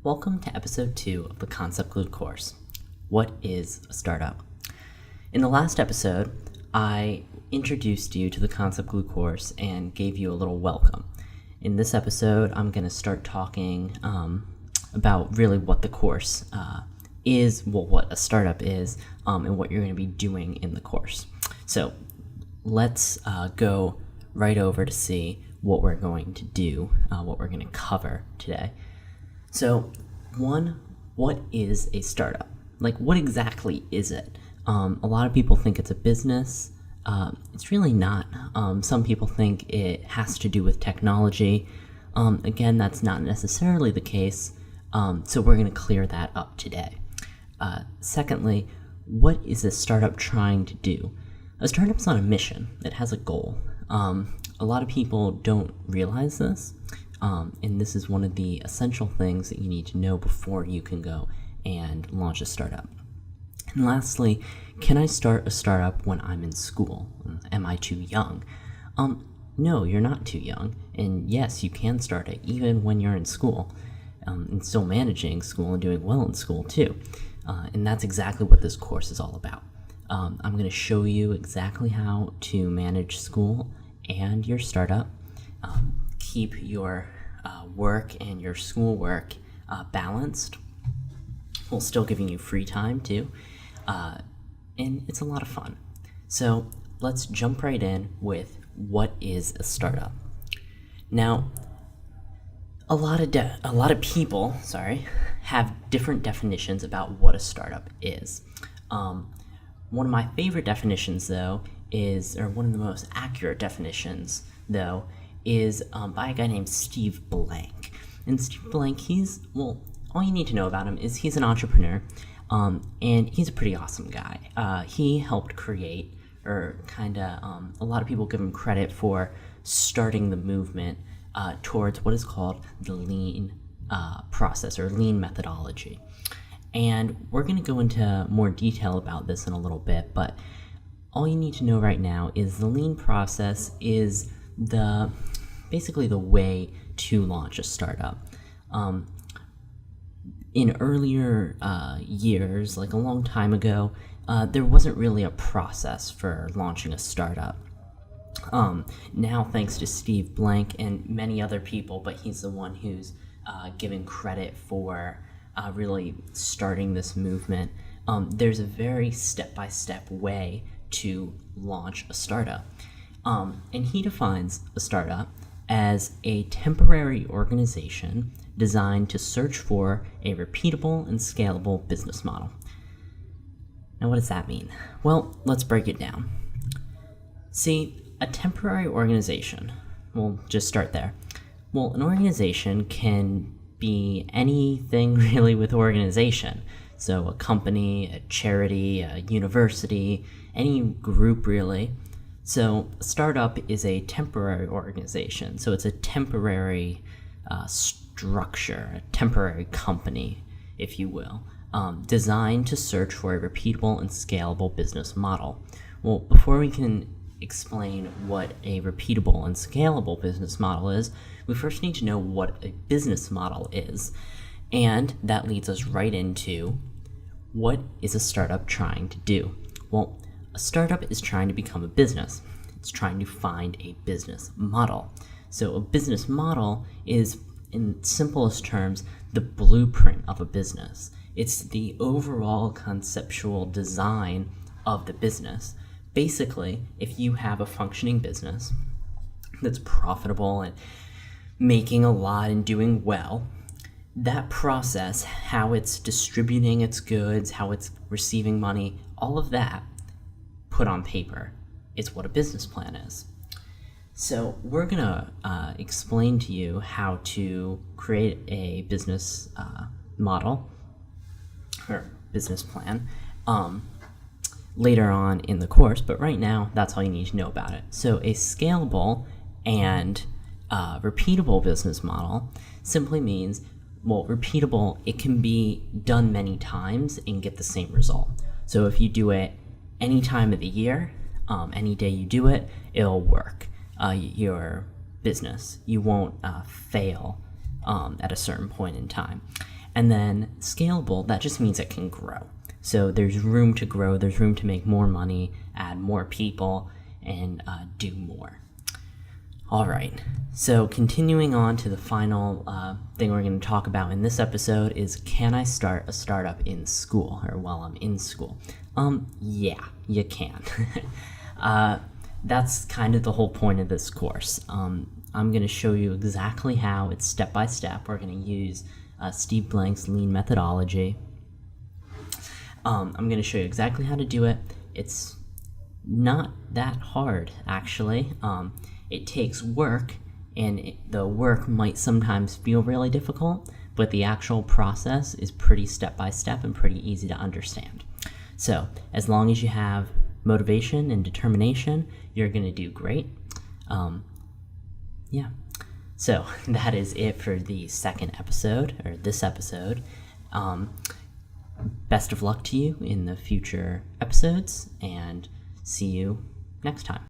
Welcome to episode 2 of the Concept Glue course. What is a startup? In the last episode, I introduced you to the Concept Glue course and gave you a little welcome. In this episode, I'm going to start talking about really what the course is, what a startup is, and what you're going to be doing in the course. So let's go right over to see what we're going to do, what we're going to cover today. So, what is a startup? Like, what exactly is it? A lot of people think it's a business. It's really not. Some people think it has to do with technology. Again, that's not necessarily the case, so we're going to clear that up today. Secondly, what is a startup trying to do? A startup's on a mission. It has a goal. A lot of people don't realize this. And this is one of the essential things that you need to know before you can go and launch a startup. And lastly, can I start a startup when I'm in school? Am I too young? No, you're not too young. And yes, you can start it even when you're in school, and still managing school and doing well in school too. And that's exactly what this course is all about. I'm going to show you exactly how to manage school and your startup. Keep your work and your schoolwork balanced while still giving you free time too. And it's a lot of fun. So let's jump right in with what is a startup. Now, a lot of people have different definitions about what a startup is. One of my favorite definitions, though, one of the most accurate definitions, though, is by a guy named Steve Blank. And Steve Blank, all you need to know about him is he's an entrepreneur, and he's a pretty awesome guy. He helped create, a lot of people give him credit for starting the movement towards what is called the lean process or lean methodology. And we're going to go into more detail about this in a little bit, but all you need to know right now is the lean process is basically the way to launch a startup. In earlier years, like a long time ago, there wasn't really a process for launching a startup. Now, thanks to Steve Blank and many other people, but he's the one who's given credit for really starting this movement, there's a very step-by-step way to launch a startup. And he defines a startup as a temporary organization designed to search for a repeatable and scalable business model. Now, what does that mean? Well, let's break it down. See, a temporary organization, we'll just start there. Well, an organization can be anything really with organization. So a company, a charity, a university, any group really. So a startup is a temporary organization. So it's a temporary structure, a temporary company, if you will, designed to search for a repeatable and scalable business model. Well, before we can explain what a repeatable and scalable business model is, we first need to know what a business model is. And that leads us right into what is a startup trying to do? Well, a startup is trying to become a business. It's trying to find a business model. So a business model is, in simplest terms, the blueprint of a business. It's the overall conceptual design of the business. Basically, if you have a functioning business that's profitable and making a lot and doing well, that process, how it's distributing its goods, how it's receiving money, all of that put on paper is what a business plan is. So we're going to explain to you how to create a business model or business plan later on in the course, but right now that's all you need to know about it. So a scalable and repeatable business model simply means, well, repeatable, it can be done many times and get the same result. So if you do it any time of the year, any day you do it, it'll work. Your business, you won't fail at a certain point in time. And then scalable, that just means it can grow. So there's room to grow, there's room to make more money, add more people, and do more. All right, so continuing on to the final thing we're going to talk about in this episode is, can I start a startup in school, or while I'm in school? Yeah, you can. That's kind of the whole point of this course. I'm going to show you exactly how. It's step by step. We're going to use Steve Blank's lean methodology. I'm going to show you exactly how to do it. It's not that hard, actually. It takes work, and the work might sometimes feel really difficult, but the actual process is pretty step-by-step and pretty easy to understand. So, as long as you have motivation and determination, you're going to do great. Yeah. So, that is it for the second episode, or this episode. Best of luck to you in the future episodes, and see you next time.